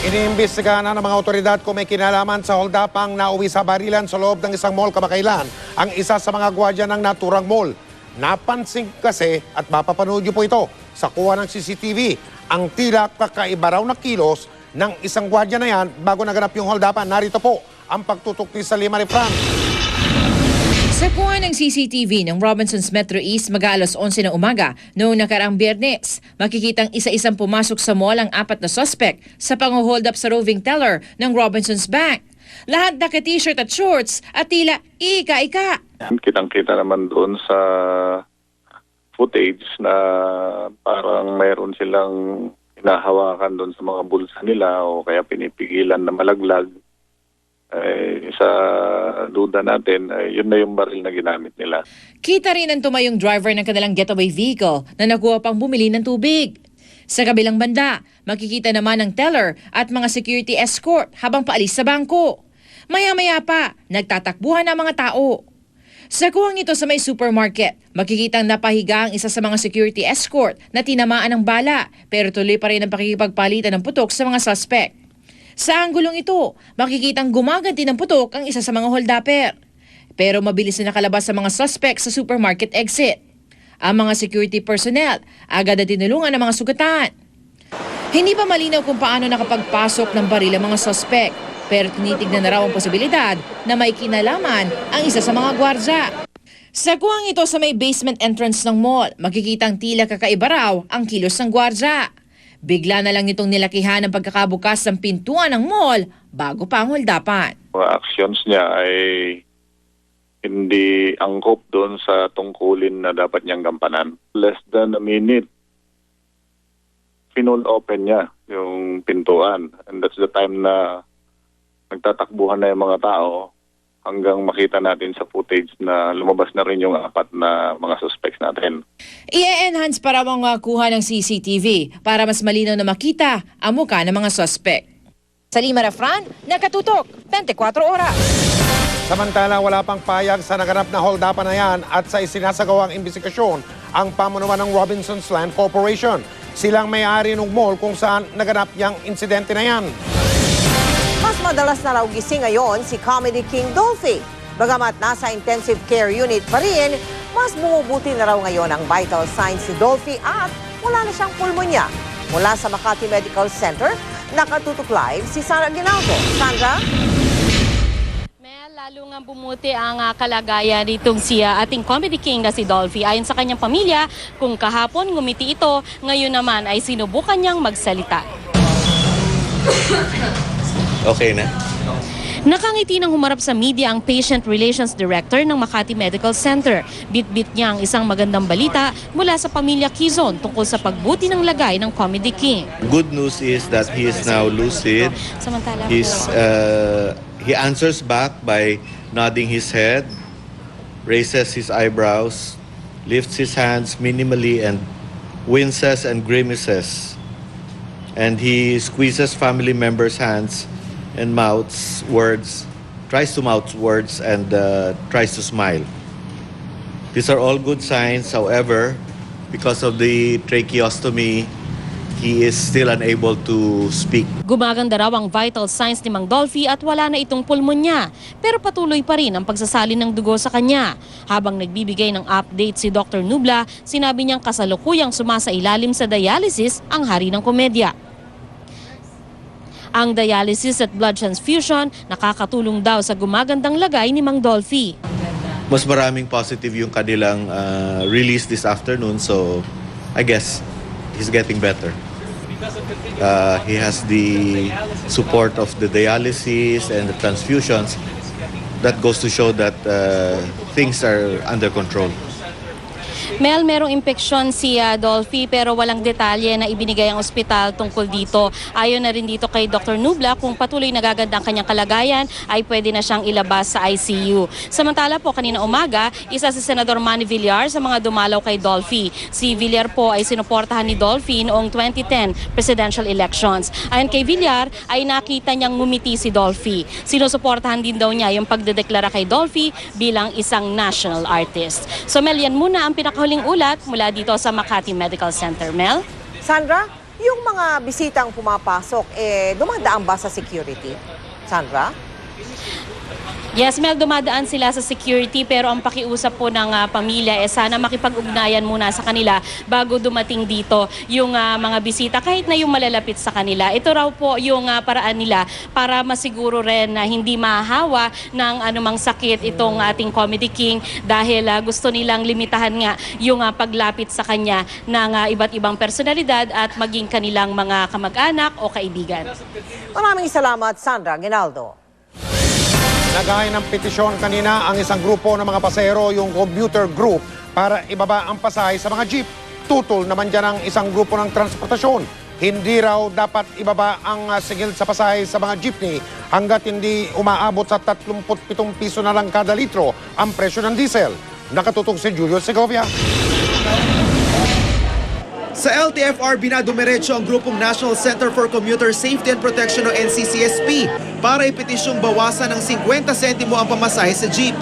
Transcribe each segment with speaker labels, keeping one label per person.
Speaker 1: Iniimbestigahan na ng mga otoridad kung may kinalaman sa holdapang nauwi sa barilan sa loob ng isang mall kamakailan ang isa sa mga gwardiya ng naturang mall. Napansin kasi at mapapanood niyo po ito sa kuha ng CCTV ang tila kakaiba raw na kilos ng isang gwardiya na yan bago naganap yung holdapan. Narito po ang pagtutok ni Salima Refran.
Speaker 2: Sa kuha ng CCTV ng Robinsons Metro East mag-aalas 11 ng umaga noong nakaraang Biyernes, makikitang isa-isang pumasok sa mall ang 4 na suspect sa pang-hold up sa roving teller ng Robinsons Bank. Lahat naka-t-shirt at shorts at tila ika-ika.
Speaker 3: Kitang-kita naman doon sa footage na parang mayroon silang hinahawakan doon sa mga bulsa nila o kaya pinipigilan na malaglag. Sa duda natin, yun na yung baril na ginamit nila.
Speaker 2: Kita rin ang tumayong driver ng kanilang getaway vehicle na nakuha pang bumili ng tubig. Sa kabilang banda, makikita naman ang teller at mga security escort habang paalis sa bangko. Maya-maya pa, nagtatakbuhan ang mga tao. Sa kuwang ito sa may supermarket, makikitang napahiga ang isa sa mga security escort na tinamaan ng bala pero tuloy pa rin ang pakikipagpalitan ng putok sa mga suspect. Sa anggulong ito, makikitang gumaganti ng putok ang isa sa mga holdapper. Pero mabilis na nakalabas sa mga suspect sa supermarket exit. Ang mga security personnel agad na tinulungan ng mga sugatan. Hindi pa malinaw kung paano nakapagpasok ng baril ang mga suspect, pero tinitignan na raw ang posibilidad na may kinalaman ang isa sa mga gwardya. Sa kuwang ito sa may basement entrance ng mall, makikitang tila kakaiba raw ang kilos ng gwardya. Bigla na lang nitong nilakihan ang pagkakabukas ng pintuan ng mall bago pa ang holdapan.
Speaker 3: Mga actions niya ay hindi angkop doon sa tungkulin na dapat niyang gampanan. Less than a minute, open niya yung pintuan. And that's the time na nagtatakbuhan na yung mga tao hanggang makita natin sa footage na lumabas na rin yung 4 na mga suspects natin.
Speaker 2: I-enhance para mga kuha ng CCTV para mas malinaw na makita ang muka ng mga suspect. Salima Refran, nakatutok, 24 oras.
Speaker 1: Samantala, wala pang payag sa naganap na holdapan na yan at sa isinasagawang imbestigasyon ang pamunuan ng Robinsons Land Corporation. Silang may-ari ng mall kung saan naganap yung insidente na yan.
Speaker 4: Mas madalas na raw gising ngayon si Comedy King Dolphy. Bagamat nasa intensive care unit pa rin, mas bumubuti na raw ngayon ang vital signs si Dolphy at wala na siyang pulmonya. Mula sa Makati Medical Center, nakatutok live si Sandra Aguinaldo. Sandra?
Speaker 5: Lalo nga bumuti ang kalagayan nitong si ating Comedy King na si Dolphy. Ayon sa kanyang pamilya, kung kahapon ngumiti ito, ngayon naman ay sinubukan niyang magsalita.
Speaker 6: Okay na?
Speaker 5: Nakangiti nang humarap sa media ang Patient Relations Director ng Makati Medical Center. Bit-bit niya ang isang magandang balita mula sa pamilya Quizon tungkol sa pagbuti ng lagay ng Comedy King.
Speaker 6: Good news is that he is now lucid.
Speaker 5: Samantala
Speaker 6: He answers back by nodding his head, raises his eyebrows, lifts his hands minimally and winces and grimaces. And he squeezes family members' hands and mouths words, tries to mouth words and tries to smile. These are all good signs. However, because of the tracheostomy, he is still unable to speak.
Speaker 5: Gumaganda raw ang vital signs ni Mang Dolphy at wala na itong pulmonya. Pero patuloy pa rin ang pagsasalin ng dugo sa kanya. Habang nagbibigay ng update si Dr. Nubla, sinabi niyang kasalukuyang sumasailalim sa dialysis ang hari ng komedya. Ang dialysis at blood transfusion nakakatulong daw sa gumagandang lagay ni Mang Dolphy.
Speaker 6: Mas maraming positive yung kanilang release this afternoon, so I guess he's getting better. He has the support of the dialysis and the transfusions. That goes to show that things are under control.
Speaker 5: Mel, merong impeksyon si Dolphy pero walang detalye na ibinigay ang ospital tungkol dito. Ayon na rin dito kay Dr. Nubla, kung patuloy nagaganda ang kanyang kalagayan ay pwede na siyang ilabas sa ICU. Samantala po, kanina umaga, isa si Senador Manny Villar sa mga dumalaw kay Dolphy. Si Villar po ay sinuportahan ni Dolphy noong 2010 presidential elections. Ayon kay Villar ay nakita niyang ngumiti si Dolphy. Sinusuportahan din daw niya yung pagdedeklara kay Dolphy bilang isang national artist. So Mel, yan muna ang pinakahuling ulat mula dito sa Makati Medical Center. Mel?
Speaker 4: Sandra, Yung mga bisitang pumapasok, dumadaan ba sa security? Sandra?
Speaker 5: Yes, Mel, dumadaan sila sa security pero ang pakiusap po ng pamilya sana makipag-ugnayan muna sa kanila bago dumating dito yung mga bisita kahit na yung malalapit sa kanila. Ito raw po yung paraan nila para masiguro rin na hindi mahahawa ng anumang sakit itong ating Comedy King dahil gusto nilang limitahan nga yung paglapit sa kanya ng iba't ibang personalidad at maging kanilang mga kamag-anak o kaibigan.
Speaker 4: Maraming salamat, Sandra Ginaldo.
Speaker 1: Naghain ng petisyon kanina ang isang grupo ng mga pasahero, yung commuter group, para ibaba ang pasahe sa mga jeep. Tutol naman dyan ang isang grupo ng transportasyon. Hindi raw dapat ibaba ang sigil sa pasahe sa mga jeepney hanggat hindi umaabot sa 37 piso na lang kada litro ang presyo ng diesel. Nakatutok si Julio Segovia.
Speaker 7: Sa LTFR, binadumiretso ang grupong National Center for Commuter Safety and Protection o NCCSP para ipetisyong bawasan ng 50 sentimo ang pamasahe sa jeep.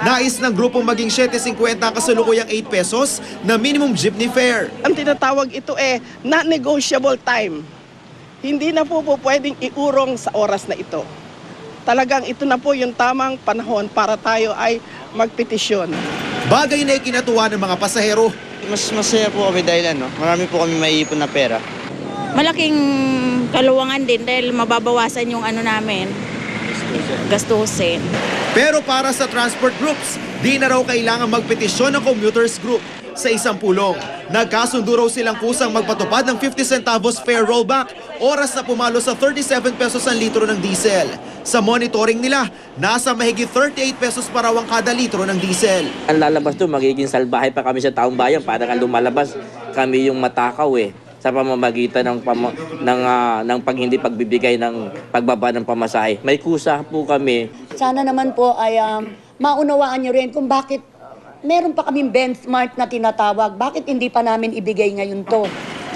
Speaker 7: Nais ng grupong maging 7.50 ang kasalukuyang 8 pesos na minimum jeepney fare.
Speaker 8: Ang tinatawag ito non-negotiable time. Hindi na po pwedeng iurong sa oras na ito. Talagang ito na po yung tamang panahon para tayo ay magpetisyon.
Speaker 7: Bagay na ikinatuwa ng mga pasahero.
Speaker 9: Mas masaya po kami dahil marami po kami maiipon na pera.
Speaker 10: Malaking kaluwangan din dahil mababawasan yung namin, gastusin.
Speaker 7: Pero para sa transport groups, di na raw kailangan magpetisyon ng commuters group. Sa isang pulong, nagkasundo raw silang kusang magpatupad ng 50 centavos fare rollback, oras na pumalo sa 37 pesos ang litro ng diesel. Sa monitoring nila, nasa mahigit 38 pesos pa raw ang kada litro ng diesel.
Speaker 9: Ang lalabas doon, magiging salbahay pa kami sa taong bayan para kan lumalabas kami yung matakaw sa pamamagitan ng pag hindi pagbibigay ng pagbaba ng pamasahe. May kusa po kami.
Speaker 11: Sana naman po ay maunawaan nyo rin kung bakit meron pa kaming benchmark na tinatawag. Bakit hindi pa namin ibigay ngayon to?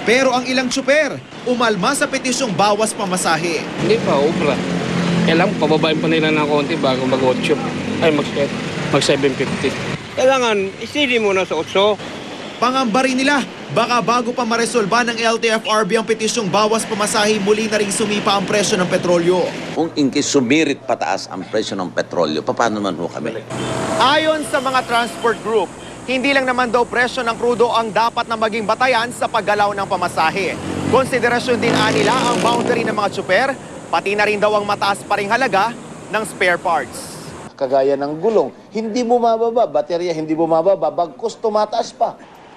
Speaker 7: Pero ang ilang tsuper, umalma sa petisyong bawas pamasahe.
Speaker 12: Hindi pa, obra. Kailangan pababain pa nila ng konti bago mag-8. Ay, mag-750. Kailangan, isili muna sa 8.
Speaker 7: Pangamba rin nila, baka bago pa maresolba ng LTFRB ang petisyong bawas pamasahe, muli na rin sumipa ang presyo ng petrolyo.
Speaker 13: Kung inkis sumirit pataas ang presyo ng petrolyo, paano naman ho kami?
Speaker 7: Ayon sa mga transport group, hindi lang naman daw presyo ng krudo ang dapat na maging batayan sa paggalaw ng pamasahe. Konsiderasyon din nila ang boundary ng mga tsuper, pati na rin daw ang mataas pa ring halaga ng spare parts.
Speaker 14: Kagaya ng gulong, hindi bumababa, baterya hindi bumababa, bagkus tumataas pa.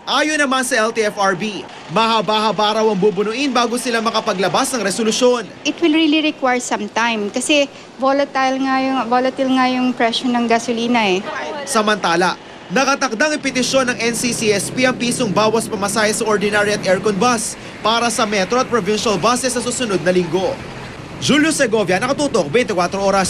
Speaker 7: Ayon naman sa LTFRB, mahaba-haba raw ang bubunuin bago sila makapaglabas ng resolusyon.
Speaker 10: It will really require some time kasi volatile nga yung presyo ng gasolina
Speaker 7: Samantala, nakatakdang ipetisyon ng NCCSP ang pisong bawas pamasahe sa ordinary at aircon bus para sa metro at provincial buses sa susunod na linggo. Julio Segovia, nakatutok 24 oras.